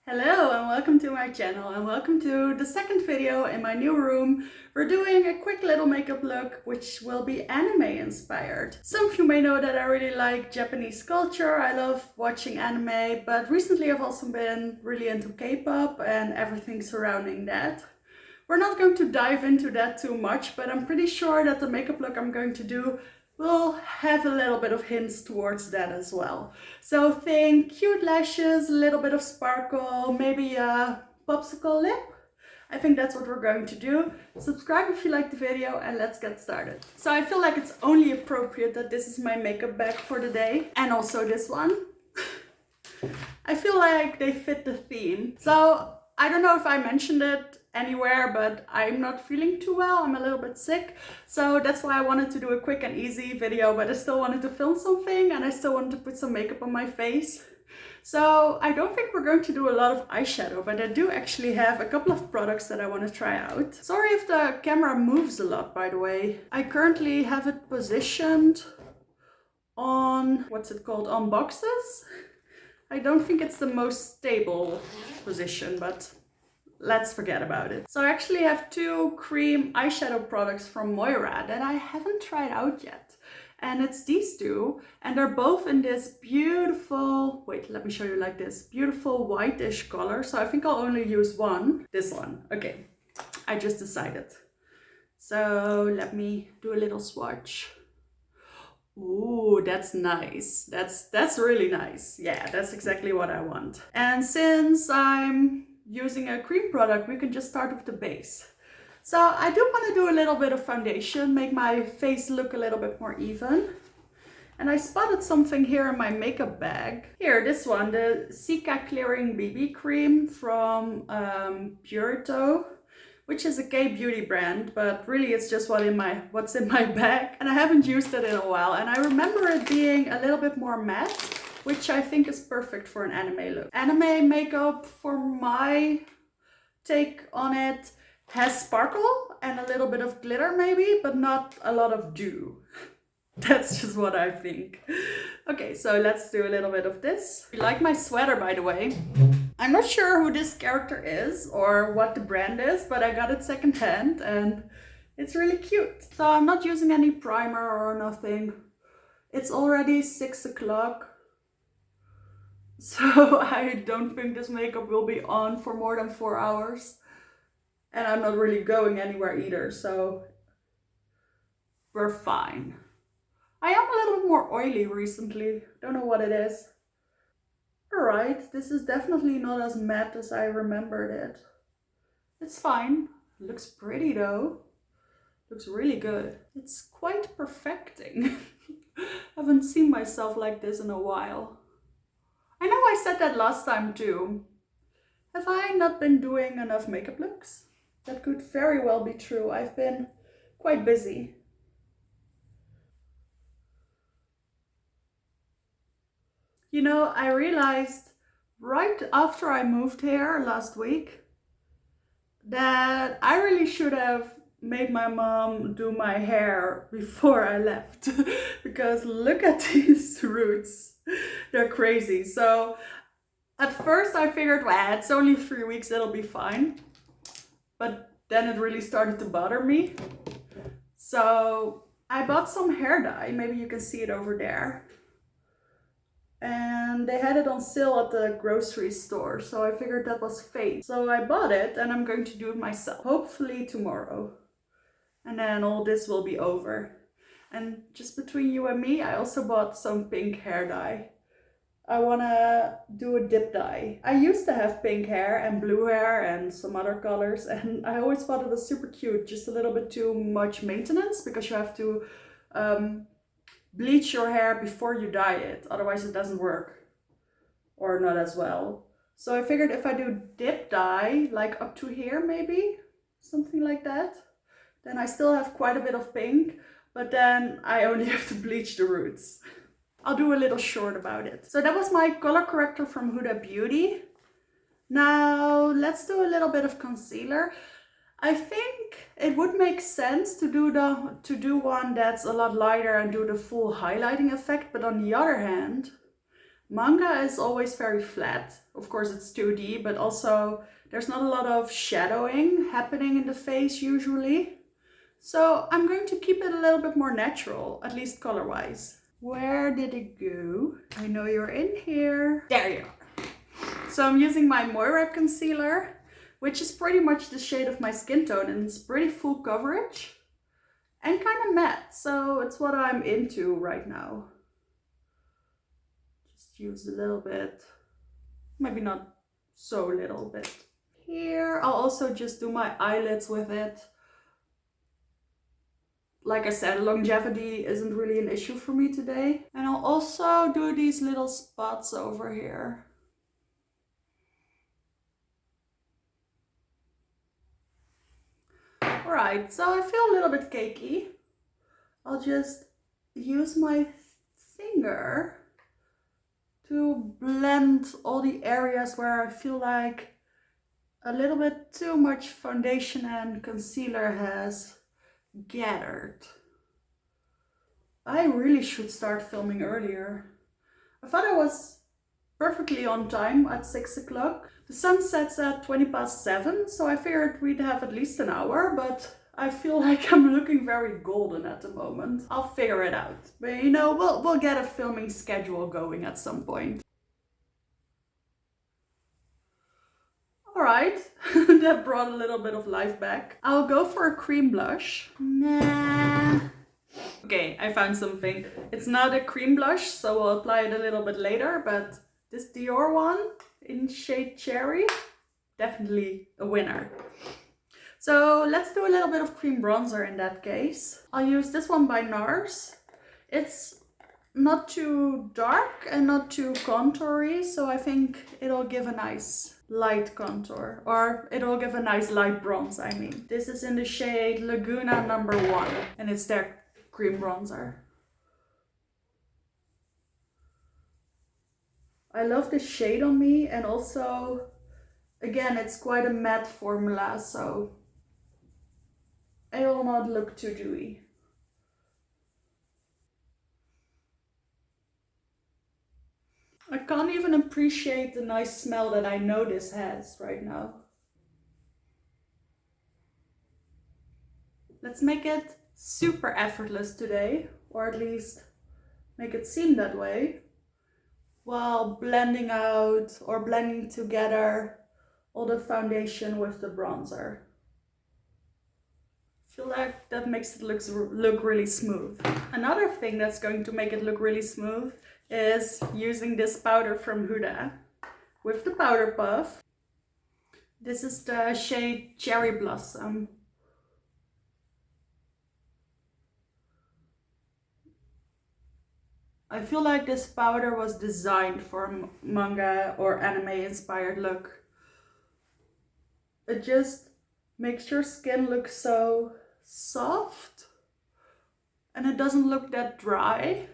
Hello and welcome to my channel and welcome to the second video in my new room. We're doing a quick little makeup look which will be anime inspired. Some of you may know that I really like Japanese culture. I love watching anime, but recently I've also been really into K-pop and everything surrounding that. We're not going to dive into that too much, but I'm pretty sure that the makeup look I'm going to do will have a little bit of hints towards that as well. So think cute lashes, a little bit of sparkle, maybe a popsicle lip. I think that's what we're going to do. Subscribe if you like the video and let's get started. So I feel like it's only appropriate that this is my makeup bag for the day, and also this one. I feel like they fit the theme. So I don't know if I mentioned it anywhere, but I'm not feeling too well. I'm a little bit sick, so that's why I wanted to do a quick and easy video, but I still wanted to film something and I still wanted to put some makeup on my face. So I don't think we're going to do a lot of eyeshadow, but I do actually have a couple of products that I want to try out. Sorry if the camera moves a lot, by the way. I currently have it positioned on, what's it called, on boxes. I don't think it's the most stable position, but let's forget about it. So I actually have two cream eyeshadow products from Moira that I haven't tried out yet. And it's these two, and they're both in this beautiful, wait, let me show you like this, beautiful whitish color. So I think I'll only use one. This one, okay, I just decided. So let me do a little swatch. Ooh, that's nice. That's really nice. Yeah, that's exactly what I want. And since I'm using a cream product, we can just start with the base. So I do want to do a little bit of foundation, make my face look a little bit more even. And I spotted something here in my makeup bag. Here, this one, the Cica Clearing BB Cream from Purito, which is a K-beauty brand, but really it's just what's in my bag. And I haven't used it in a while. And I remember it being a little bit more matte, which I think is perfect for an anime look. Anime makeup, for my take on it, has sparkle and a little bit of glitter maybe, but not a lot of dew. That's just what I think. Okay, so let's do a little bit of this. You like my sweater, by the way. I'm not sure who this character is or what the brand is, but I got it secondhand and it's really cute. So I'm not using any primer or nothing. It's already 6 o'clock. So I don't think this makeup will be on for more than 4 hours. And I'm not really going anywhere either, so we're fine. I am a little bit more oily recently. Don't know what it is. Alright, this is definitely not as matte as I remembered it. It's fine. Looks pretty though. Looks really good. It's quite perfecting. Haven't seen myself like this in a while. I know I said that last time too. Have I not been doing enough makeup looks? That could very well be true. I've been quite busy. You know, I realized right after I moved here last week that I really should have made my mom do my hair before I left. Because look at these roots. They're crazy. So at first I figured, well, it's only 3 weeks, it'll be fine. But then it really started to bother me. So I bought some hair dye. Maybe you can see it over there. And they had it on sale at the grocery store, so I figured that was fake. So I bought it and I'm going to do it myself, hopefully tomorrow. And then all this will be over. And just between you and me, I also bought some pink hair dye. I wanna do a dip dye. I used to have pink hair and blue hair and some other colors, and I always thought it was super cute, just a little bit too much maintenance because you have to bleach your hair before you dye it, otherwise it doesn't work, or not as well. So I figured if I do dip dye, like up to here maybe, something like that, then I still have quite a bit of pink, but then I only have to bleach the roots. I'll do a little short about it. So that was my color corrector from Huda Beauty. Now let's do a little bit of concealer. I think it would make sense to do one that's a lot lighter and do the full highlighting effect, but on the other hand, Manga is always very flat. Of course it's 2D, but also there's not a lot of shadowing happening in the face usually. So I'm going to keep it a little bit more natural, at least color-wise. Where did it go? I know you're in here. There you are. So I'm using my Moira concealer, which is pretty much the shade of my skin tone, and it's pretty full coverage and kind of matte. So it's what I'm into right now. Just use a little bit, maybe not so little bit. Here, I'll also just do my eyelids with it. Like I said, longevity isn't really an issue for me today. And I'll also do these little spots over here. Alright, so I feel a little bit cakey. I'll just use my finger to blend all the areas where I feel like a little bit too much foundation and concealer has gathered. I really should start filming earlier. I thought I was perfectly on time at 6 o'clock. The sun sets at 7:20, so I figured we'd have at least an hour, but I feel like I'm looking very golden at the moment. I'll figure it out. But you know, we'll get a filming schedule going at some point. Alright, that brought a little bit of life back. I'll go for a cream blush. Nah. Okay, I found something. It's not a cream blush, so we'll apply it a little bit later, but this Dior one in shade Cherry, definitely a winner. So let's do a little bit of cream bronzer in that case. I'll use this one by NARS. It's not too dark and not too contoury, so I think it'll give a nice light contour, or it'll give a nice light bronze, I mean. This is in the shade Laguna number 1, and it's their cream bronzer. I love the shade on me, and also, again, it's quite a matte formula, so it will not look too dewy. I can't even appreciate the nice smell that I know this has right now. Let's make it super effortless today, or at least make it seem that way, while blending out or blending together all the foundation with the bronzer. I feel like that makes it look really smooth. Another thing that's going to make it look really smooth is using this powder from Huda with the powder puff. This is the shade Cherry Blossom. I feel like this powder was designed for a manga or anime inspired look. It just makes your skin look so soft, and it doesn't look that dry.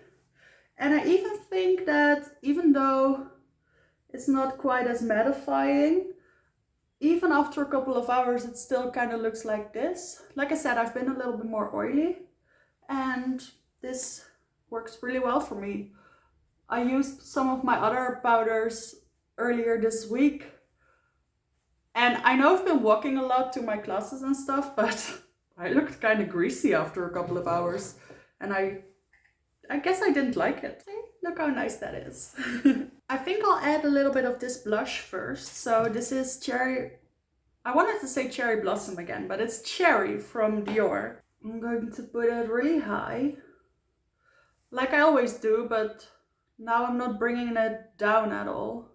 And I even think that even though it's not quite as mattifying, even after a couple of hours it still kind of looks like this. Like I said, I've been a little bit more oily, and this works really well for me. I used some of my other powders earlier this week, and I know I've been walking a lot to my classes and stuff, but I looked kind of greasy after a couple of hours, and I guess I didn't like it. See? Look how nice that is. I think I'll add a little bit of this blush first. So this is Cherry, I wanted to say Cherry Blossom again, but it's Cherry from Dior. I'm going to put it really high, like I always do, but now I'm not bringing it down at all.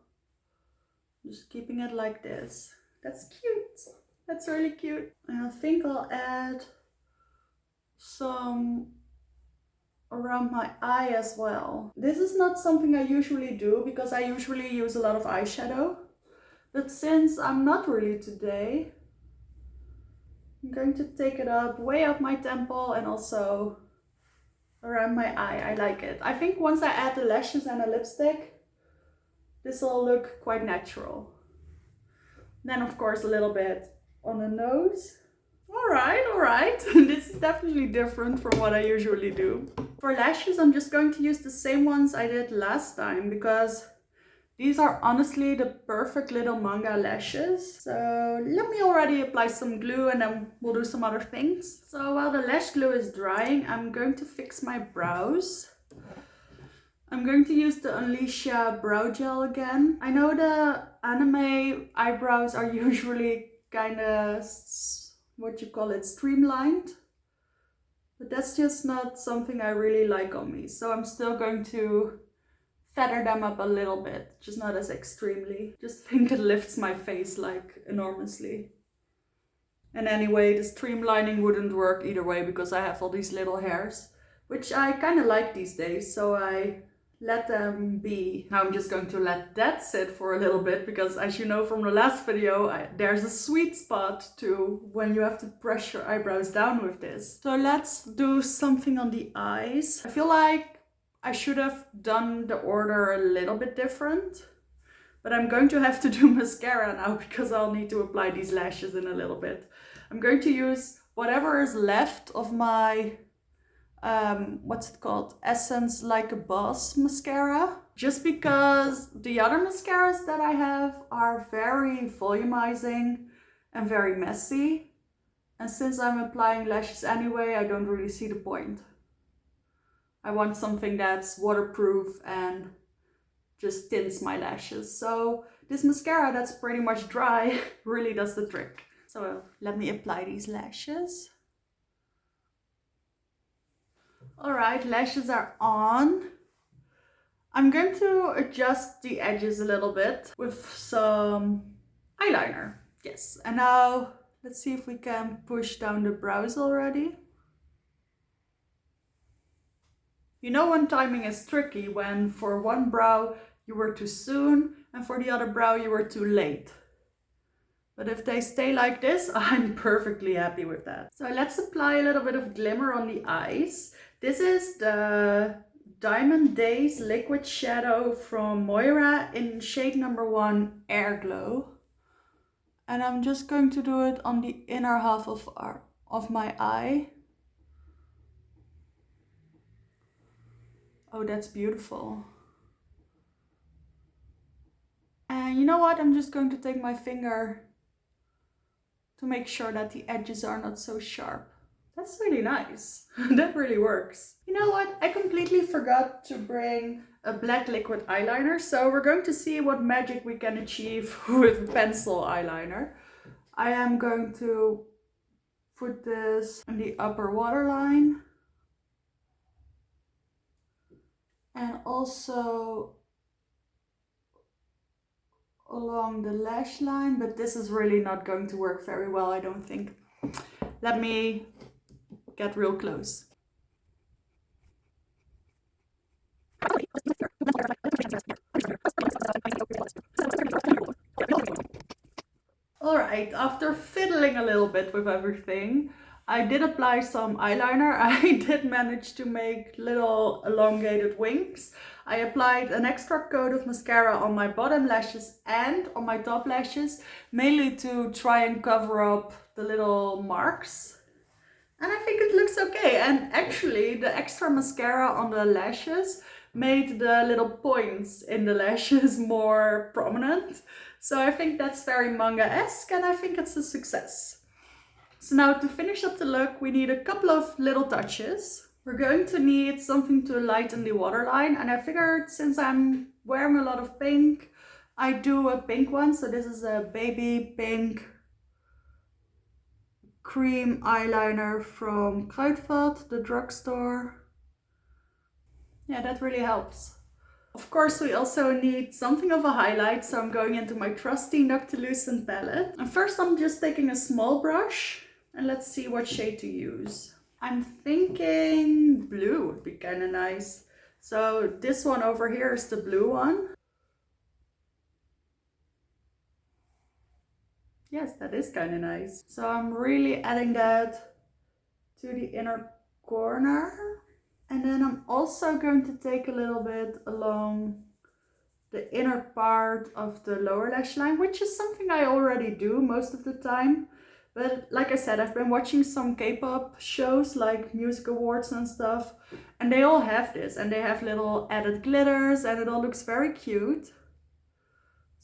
Just keeping it like this. That's cute. That's really cute. And I think I'll add some around my eye as well. This is not something I usually do because I usually use a lot of eyeshadow. But since I'm not really today, I'm going to take it up, way up my temple and also around my eye. I like it. I think once I add the lashes and a lipstick, this will look quite natural. Then of course a little bit on the nose. Alright. This is definitely different from what I usually do. For lashes, I'm just going to use the same ones I did last time because These are honestly the perfect little manga lashes. So let me already apply some glue and then we'll do some other things. So while the lash glue is drying, I'm going to fix my brows. I'm going to use the Unleasha brow gel again. I know the anime eyebrows are usually kind of, what you call it, streamlined. But that's just not something I really like on me. So I'm still going to feather them up a little bit, just not as extremely. Just think it lifts my face like enormously. And anyway, the streamlining wouldn't work either way because I have all these little hairs, which I kind of like these days, so I let them be. Now I'm just going to let that sit for a little bit because, as you know from the last video, there's a sweet spot to when you have to brush your eyebrows down with this. So let's do something on the eyes. I feel like I should have done the order a little bit different, but I'm going to have to do mascara now because I'll need to apply these lashes in a little bit. I'm going to use whatever is left of my, what's it called? Essence Like a Boss mascara. Just because the other mascaras that I have are very volumizing and very messy. And since I'm applying lashes anyway, I don't really see the point. I want something that's waterproof and just tints my lashes. So this mascara that's pretty much dry really does the trick. So let me apply these lashes. All right, lashes are on. I'm going to adjust the edges a little bit with some eyeliner. Yes, and now let's see if we can push down the brows already. You know when timing is tricky, when for one brow you were too soon and for the other brow you were too late. But if they stay like this, I'm perfectly happy with that. So let's apply a little bit of glimmer on the eyes. This is the Diamond Days Liquid Shadow from Moira in shade number 1, Air Glow. And I'm just going to do it on the inner half of my eye. Oh, that's beautiful. And you know what? I'm just going to take my finger to make sure that the edges are not so sharp. That's really nice. That really works. You know what? I completely forgot to bring a black liquid eyeliner. So we're going to see what magic we can achieve with pencil eyeliner. I am going to put this in the upper waterline. And also along the lash line, but this is really not going to work very well, I don't think. Let me get real close. Alright, after fiddling a little bit with everything, I did apply some eyeliner. I did manage to make little elongated wings. I applied an extra coat of mascara on my bottom lashes and on my top lashes, mainly to try and cover up the little marks. And I think it looks okay. And actually, the extra mascara on the lashes made the little points in the lashes more prominent. So I think that's very manga-esque and I think it's a success. So now to finish up the look, we need a couple of little touches. We're going to need something to lighten the waterline, and I figured since I'm wearing a lot of pink, I do a pink one. So this is a baby pink cream eyeliner from Kruidvat, the drugstore. Yeah, that really helps. Of course, we also need something of a highlight, so I'm going into my trusty Noctilucent palette. And first I'm just taking a small brush and let's see what shade to use. I'm thinking blue would be kind of nice. So this one over here is the blue one. Yes, that is kind of nice. So I'm really adding that to the inner corner. And then I'm also going to take a little bit along the inner part of the lower lash line, which is something I already do most of the time. But like I said, I've been watching some K-pop shows like music awards and stuff, and they all have this, and they have little added glitters and it all looks very cute.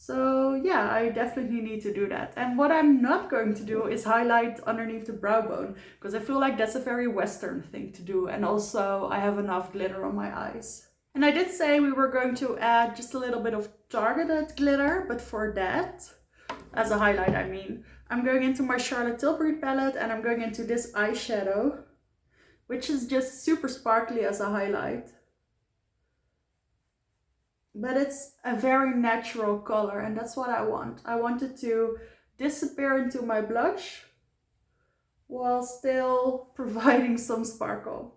So yeah, I definitely need to do that. And what I'm not going to do is highlight underneath the brow bone, because I feel like that's a very Western thing to do. And also I have enough glitter on my eyes. And I did say we were going to add just a little bit of targeted glitter, but for that, as a highlight I mean, I'm going into my Charlotte Tilbury palette and I'm going into this eyeshadow, which is just super sparkly as a highlight. But it's a very natural color and that's what I want. I want it to disappear into my blush while still providing some sparkle.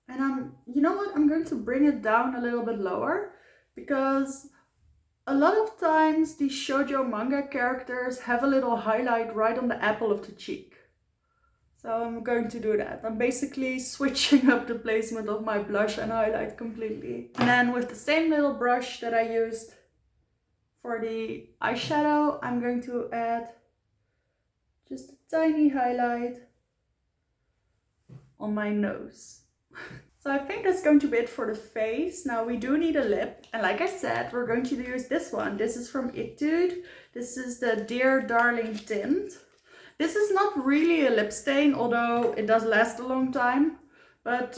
And you know what, I'm going to bring it down a little bit lower, because a lot of times these shoujo manga characters have a little highlight right on the apple of the cheek. So I'm going to do that. I'm basically switching up the placement of my blush and highlight completely. And then with the same little brush that I used for the eyeshadow, I'm going to add just a tiny highlight on my nose. So I think that's going to be it for the face. Now we do need a lip. And like I said, we're going to use this one. This is from Etude. This is the Dear Darling tint. This is not really a lip stain, although it does last a long time, but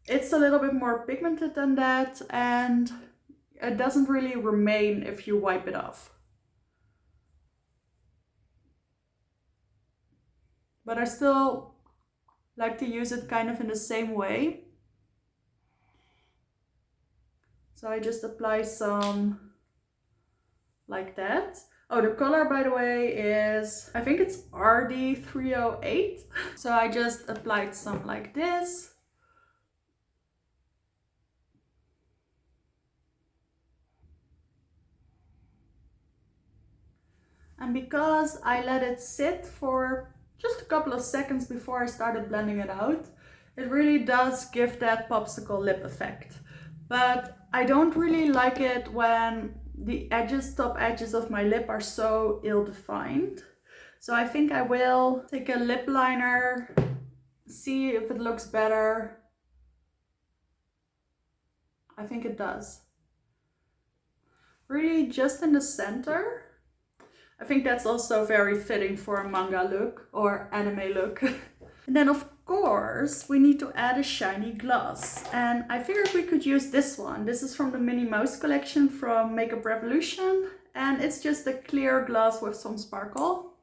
it's a little bit more pigmented than that and it doesn't really remain if you wipe it off. But I still like to use it kind of in the same way. So I just apply some like that. Oh, the color, by the way, is, I think it's RD308. So I just applied some like this. And because I let it sit for just a couple of seconds before I started blending it out, it really does give that popsicle lip effect. But I don't really like it when the edges, top edges of my lip are so ill-defined. So I think I will take a lip liner, see if it looks better. I think it does. Really just in the center. I think that's also very fitting for a manga look or anime look. And then of course we need to add a shiny gloss, and I figured we could use this one. This is from the Minnie Mouse collection from Makeup Revolution, and it's just a clear gloss with some sparkle.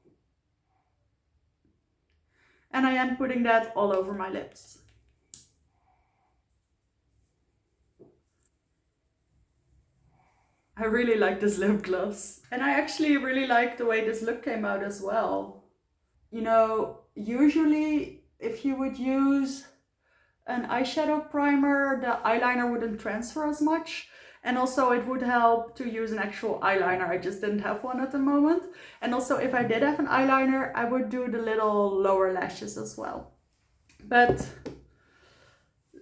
And I am putting that all over my lips. I really like this lip gloss. And I actually really like the way this look came out as well. You know, usually if you would use an eyeshadow primer, the eyeliner wouldn't transfer as much. And also it would help to use an actual eyeliner. I just didn't have one at the moment. And also if I did have an eyeliner, I would do the little lower lashes as well. But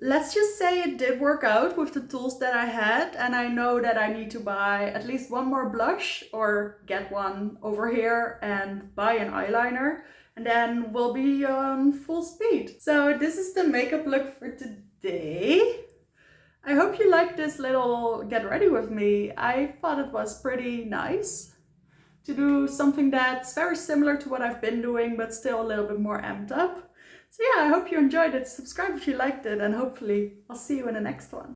let's just say it did work out with the tools that I had, and I know that I need to buy at least one more blush or get one over here and buy an eyeliner, and then we'll be on full speed. So this is the makeup look for today. I hope you like this little get ready with me. I thought it was pretty nice to do something that's very similar to what I've been doing, but still a little bit more amped up. So yeah, I hope you enjoyed it. Subscribe if you liked it, and hopefully I'll see you in the next one.